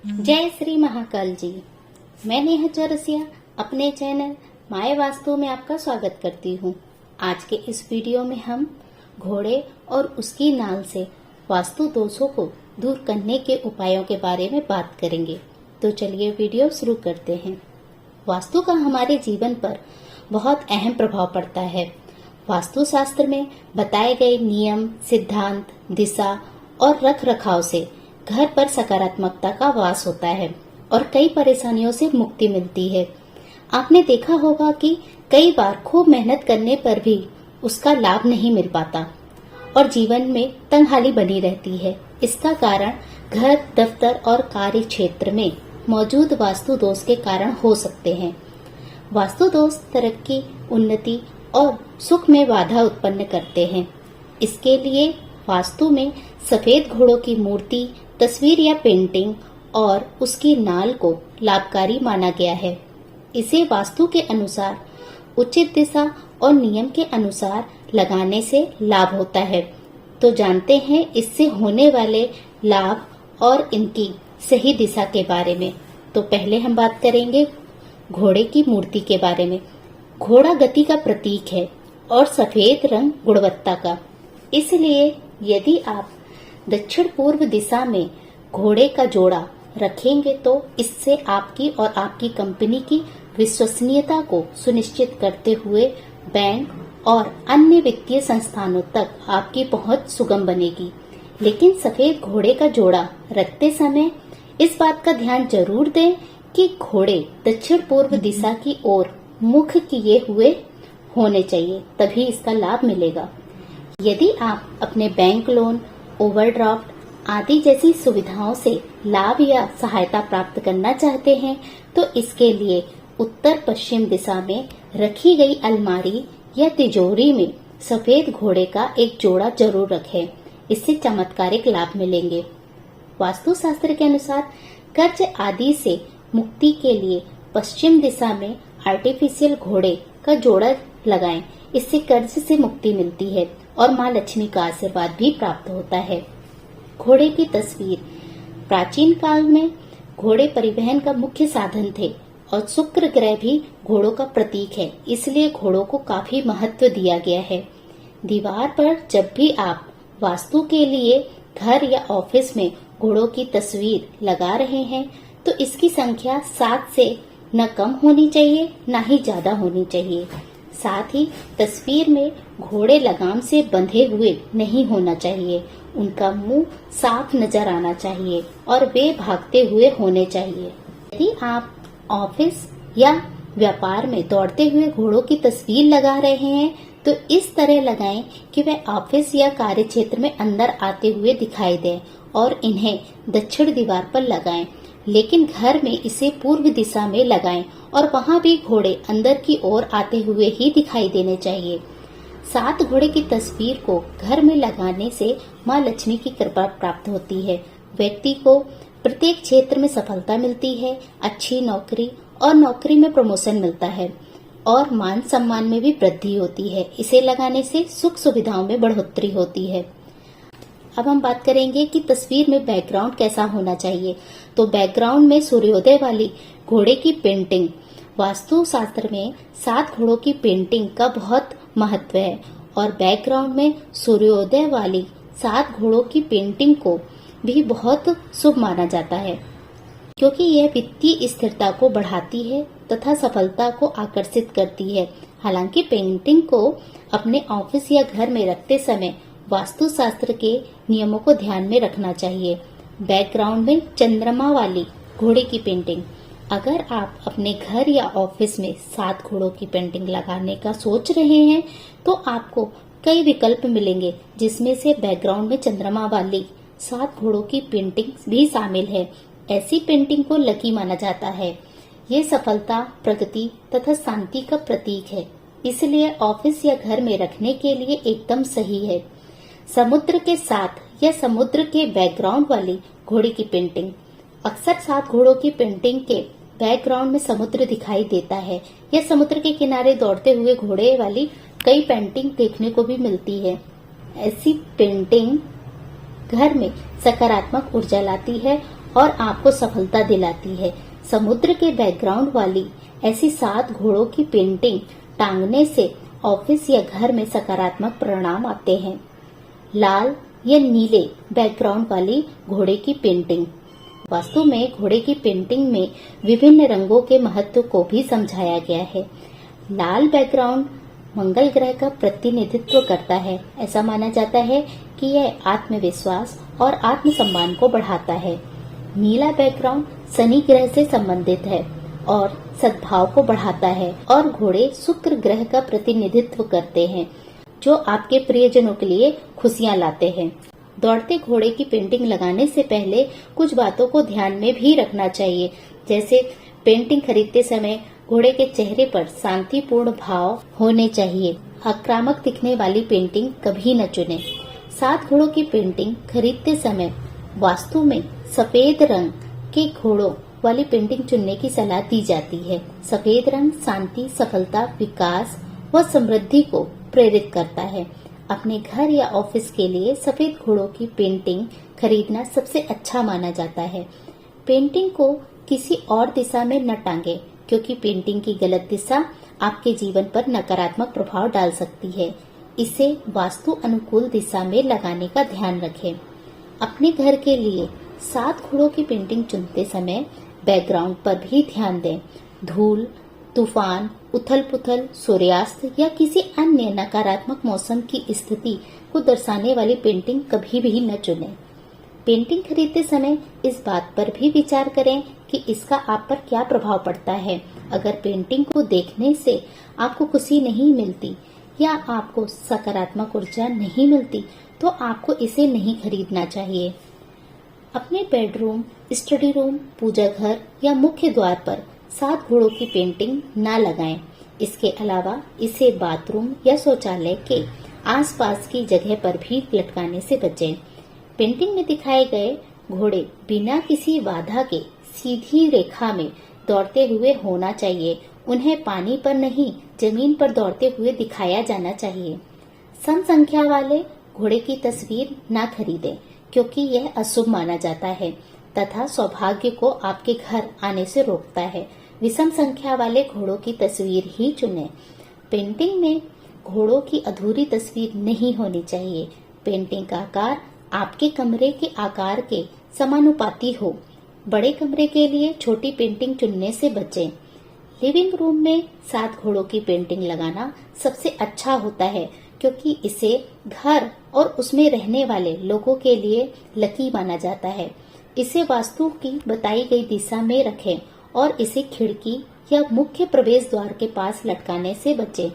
जय श्री महाकाल जी। मैं नेहा चौरसिया अपने चैनल माया वास्तु में आपका स्वागत करती हूँ। आज के इस वीडियो में हम घोड़े और उसकी नाल से वास्तु दोषों को दूर करने के उपायों के बारे में बात करेंगे। तो चलिए वीडियो शुरू करते हैं। वास्तु का हमारे जीवन पर बहुत अहम प्रभाव पड़ता है। वास्तु शास्त्र में बताए गए नियम, सिद्धांत, दिशा और रख रखाव से घर पर सकारात्मकता का वास होता है और कई परेशानियों से मुक्ति मिलती है। आपने देखा होगा कि कई बार खूब मेहनत करने पर भी उसका लाभ नहीं मिल पाता और जीवन में तंगहाली बनी रहती है। इसका कारण घर, दफ्तर और कार्य क्षेत्र में मौजूद वास्तु दोष के कारण हो सकते हैं। वास्तु दोष तरक्की, उन्नति और सुख में बाधा उत्पन्न करते हैं। इसके लिए वास्तु में सफेद घोड़ों की मूर्ति, तस्वीर या पेंटिंग और उसकी नाल को लाभकारी माना गया है। इसे वास्तु के अनुसार उचित दिशा और नियम के अनुसार लगाने से लाभ होता है। तो जानते हैं इससे होने वाले लाभ और इनकी सही दिशा के बारे में। तो पहले हम बात करेंगे घोड़े की मूर्ति के बारे में। घोड़ा गति का प्रतीक है और सफेद रंग गुणवत्ता का। इसलिए यदि आप दक्षिण पूर्व दिशा में घोड़े का जोड़ा रखेंगे तो इससे आपकी और आपकी कंपनी की विश्वसनीयता को सुनिश्चित करते हुए बैंक और अन्य वित्तीय संस्थानों तक आपकी पहुंच सुगम बनेगी। लेकिन सफेद घोड़े का जोड़ा रखते समय इस बात का ध्यान जरूर दें कि घोड़े दक्षिण पूर्व दिशा की ओर मुख किए हुए होने चाहिए, तभी इसका लाभ मिलेगा। यदि आप अपने बैंक लोन, ओवरड्राफ्ट आदि जैसी सुविधाओं से लाभ या सहायता प्राप्त करना चाहते हैं तो इसके लिए उत्तर पश्चिम दिशा में रखी गई अलमारी या तिजोरी में सफेद घोड़े का एक जोड़ा जरूर रखें। इससे चमत्कारिक लाभ मिलेंगे। वास्तुशास्त्र के अनुसार कर्ज आदि से मुक्ति के लिए पश्चिम दिशा में आर्टिफिशियल घोड़े का जोड़ा लगाएं। इससे कर्ज से मुक्ति मिलती है और माँ लक्ष्मी का आशीर्वाद भी प्राप्त होता है। घोड़े की तस्वीर। प्राचीन काल में घोड़े परिवहन का मुख्य साधन थे और शुक्र ग्रह भी घोड़ों का प्रतीक है, इसलिए घोड़ों को काफी महत्व दिया गया है। दीवार पर जब भी आप वास्तु के लिए घर या ऑफिस में घोड़ों की तस्वीर लगा रहे हैं तो इसकी संख्या 7 से न कम होनी चाहिए न ही ज्यादा होनी चाहिए। साथ ही तस्वीर में घोड़े लगाम से बंधे हुए नहीं होना चाहिए। उनका मुंह साफ नजर आना चाहिए और वे भागते हुए होने चाहिए। यदि आप ऑफिस या व्यापार में दौड़ते हुए घोड़ों की तस्वीर लगा रहे हैं तो इस तरह लगाएं कि वे ऑफिस या कार्य क्षेत्र में अंदर आते हुए दिखाई दें और इन्हें दक्षिण दीवार पर लगाएं। लेकिन घर में इसे पूर्व दिशा में लगाएं और वहां भी घोड़े अंदर की ओर आते हुए ही दिखाई देने चाहिए। 7 घोड़े की तस्वीर को घर में लगाने से माँ लक्ष्मी की कृपा प्राप्त होती है। व्यक्ति को प्रत्येक क्षेत्र में सफलता मिलती है, अच्छी नौकरी और नौकरी में प्रमोशन मिलता है और मान सम्मान में भी वृद्धि होती है। इसे लगाने से सुख सुविधाओं में बढ़ोतरी होती है। अब हम बात करेंगे कि तस्वीर में बैकग्राउंड कैसा होना चाहिए। तो बैकग्राउंड में सूर्योदय वाली घोड़े की पेंटिंग। वास्तु शास्त्र में 7 घोड़ों की पेंटिंग का बहुत महत्व है और बैकग्राउंड में सूर्योदय वाली 7 घोड़ों की पेंटिंग को भी बहुत शुभ माना जाता है, क्योंकि यह वित्तीय स्थिरता को बढ़ाती है तथा सफलता को आकर्षित करती है। हालांकि पेंटिंग को अपने ऑफिस या घर में रखते समय वास्तुशास्त्र के नियमों को ध्यान में रखना चाहिए। बैकग्राउंड में चंद्रमा वाली घोड़े की पेंटिंग। अगर आप अपने घर या ऑफिस में 7 घोड़ों की पेंटिंग लगाने का सोच रहे हैं तो आपको कई विकल्प मिलेंगे, जिसमें से बैकग्राउंड में चंद्रमा वाली 7 घोड़ों की पेंटिंग भी शामिल है। ऐसी पेंटिंग को लकी माना जाता है। ये सफलता, प्रगति तथा शांति का प्रतीक है, इसलिए ऑफिस या घर में रखने के लिए एकदम सही है। समुद्र के साथ या समुद्र के बैकग्राउंड वाली घोड़े की पेंटिंग। अक्सर 7 घोड़ों की पेंटिंग के बैकग्राउंड में समुद्र दिखाई देता है या समुद्र के किनारे दौड़ते हुए घोड़े वाली कई पेंटिंग देखने को भी मिलती है। ऐसी पेंटिंग घर में सकारात्मक ऊर्जा लाती है और आपको सफलता दिलाती है। समुद्र के बैकग्राउंड वाली ऐसी 7 घोड़ों की पेंटिंग टांगने से ऑफिस या घर में सकारात्मक परिणाम आते हैं। लाल या नीले बैकग्राउंड वाली घोड़े की पेंटिंग। वास्तु में घोड़े की पेंटिंग में विभिन्न रंगों के महत्व को भी समझाया गया है। लाल बैकग्राउंड मंगल ग्रह का प्रतिनिधित्व करता है। ऐसा माना जाता है कि यह आत्मविश्वास और आत्मसम्मान को बढ़ाता है। नीला बैकग्राउंड शनि ग्रह से संबंधित है और सद्भाव को बढ़ाता है और घोड़े शुक्र ग्रह का प्रतिनिधित्व करते हैं, जो आपके प्रियजनों के लिए खुशियां लाते हैं। दौड़ते घोड़े की पेंटिंग लगाने से पहले कुछ बातों को ध्यान में भी रखना चाहिए, जैसे पेंटिंग खरीदते समय घोड़े के चेहरे पर शांतिपूर्ण भाव होने चाहिए। आक्रामक दिखने वाली पेंटिंग कभी न चुनें। 7 घोड़ों की पेंटिंग खरीदते समय वास्तु में सफेद रंग के घोड़ों वाली पेंटिंग चुनने की सलाह दी जाती है। सफेद रंग शांति, सफलता, विकास व समृद्धि को प्रेरित करता है। अपने घर या ऑफिस के लिए सफेद घोड़ों की पेंटिंग खरीदना सबसे अच्छा माना जाता है। पेंटिंग को किसी और दिशा में न टांगे, क्योंकि पेंटिंग की गलत दिशा आपके जीवन पर नकारात्मक प्रभाव डाल सकती है। इसे वास्तु अनुकूल दिशा में लगाने का ध्यान रखें। अपने घर के लिए 7 घोड़ों की पेंटिंग चुनते समय बैकग्राउंड पर भी ध्यान दें। धूल, तूफान, उथल पुथल, सूर्यास्त या किसी अन्य नकारात्मक मौसम की स्थिति को दर्शाने वाली पेंटिंग कभी भी न चुनें। पेंटिंग खरीदते समय इस बात पर भी विचार करें कि इसका आप पर क्या प्रभाव पड़ता है। अगर पेंटिंग को देखने से आपको खुशी नहीं मिलती या आपको सकारात्मक ऊर्जा नहीं मिलती, तो आपको इसे नहीं खरीदना चाहिए। अपने बेडरूम, स्टडी रूम, पूजा घर या मुख्य द्वार पर 7 घोड़ों की पेंटिंग न लगाएं। इसके अलावा इसे बाथरूम या शौचालय के आसपास की जगह पर भी लटकाने से बचें। पेंटिंग में दिखाए गए घोड़े बिना किसी बाधा के सीधी रेखा में दौड़ते हुए होना चाहिए। उन्हें पानी पर नहीं, जमीन पर दौड़ते हुए दिखाया जाना चाहिए। सम संख्या वाले घोड़े की तस्वीर न खरीदें, क्योंकि यह अशुभ माना जाता है तथा सौभाग्य को आपके घर आने से रोकता है। विषम संख्या वाले घोड़ों की तस्वीर ही चुनें। पेंटिंग में घोड़ों की अधूरी तस्वीर नहीं होनी चाहिए। पेंटिंग का आकार आपके कमरे के आकार के समानुपाती हो। बड़े कमरे के लिए छोटी पेंटिंग चुनने से बचें। लिविंग रूम में 7 घोड़ों की पेंटिंग लगाना सबसे अच्छा होता है, क्योंकि इसे घर और उसमें रहने वाले लोगों के लिए लकी माना जाता है। इसे वास्तु की बताई गई दिशा में रखें और इसे खिड़की या मुख्य प्रवेश द्वार के पास लटकाने से बचें।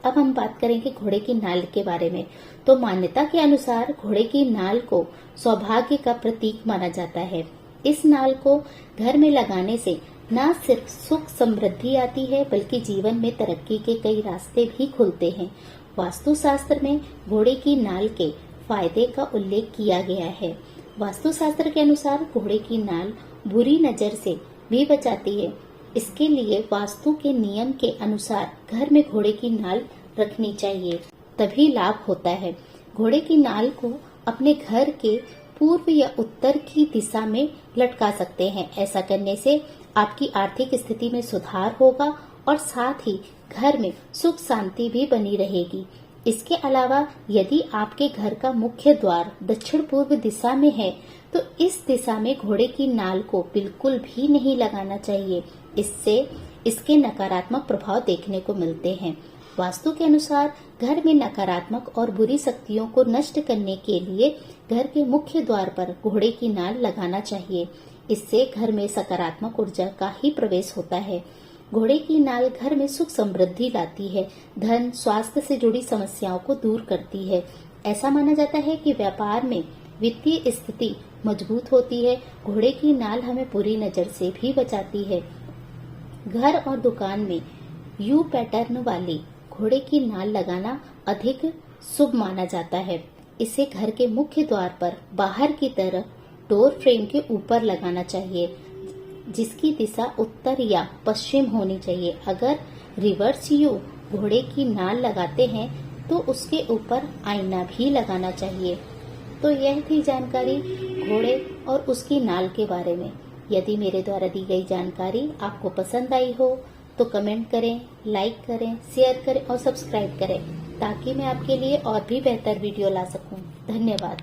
अब हम बात करेंगे घोड़े की नाल के बारे में। तो मान्यता के अनुसार घोड़े की नाल को सौभाग्य का प्रतीक माना जाता है। इस नाल को घर में लगाने से न सिर्फ सुख समृद्धि आती है, बल्कि जीवन में तरक्की के कई रास्ते भी खुलते हैं। वास्तुशास्त्र में घोड़े की नाल के फायदे का उल्लेख किया गया है। वास्तुशास्त्र के अनुसार घोड़े की नाल बुरी नजर से भी बचाती है। इसके लिए वास्तु के नियम के अनुसार घर में घोड़े की नाल रखनी चाहिए, तभी लाभ होता है। घोड़े की नाल को अपने घर के पूर्व या उत्तर की दिशा में लटका सकते हैं। ऐसा करने से आपकी आर्थिक स्थिति में सुधार होगा और साथ ही घर में सुख शांति भी बनी रहेगी। इसके अलावा यदि आपके घर का मुख्य द्वार दक्षिण पूर्व दिशा में है, तो इस दिशा में घोड़े की नाल को बिल्कुल भी नहीं लगाना चाहिए। इससे इसके नकारात्मक प्रभाव देखने को मिलते हैं। वास्तु के अनुसार घर में नकारात्मक और बुरी शक्तियों को नष्ट करने के लिए घर के मुख्य द्वार पर घोड़े की नाल लगाना चाहिए। इससे घर में सकारात्मक ऊर्जा का ही प्रवेश होता है। घोड़े की नाल घर में सुख समृद्धि लाती है, धन, स्वास्थ्य से जुड़ी समस्याओं को दूर करती है। ऐसा माना जाता है कि व्यापार में वित्तीय स्थिति मजबूत होती है। घोड़े की नाल हमें बुरी नजर से भी बचाती है। घर और दुकान में यू पैटर्न वाली घोड़े की नाल लगाना अधिक शुभ माना जाता है। इसे घर के मुख्य द्वार पर बाहर की तरफ डोर फ्रेम के ऊपर लगाना चाहिए, जिसकी दिशा उत्तर या पश्चिम होनी चाहिए। अगर रिवर्स यू घोड़े की नाल लगाते हैं तो उसके ऊपर आईना भी लगाना चाहिए। तो यह थी जानकारी घोड़े और उसकी नाल के बारे में। यदि मेरे द्वारा दी गई जानकारी आपको पसंद आई हो तो कमेंट करें, लाइक करें, शेयर करें और सब्सक्राइब करें ताकि मैं आपके लिए और भी बेहतर वीडियो ला सकूं। धन्यवाद।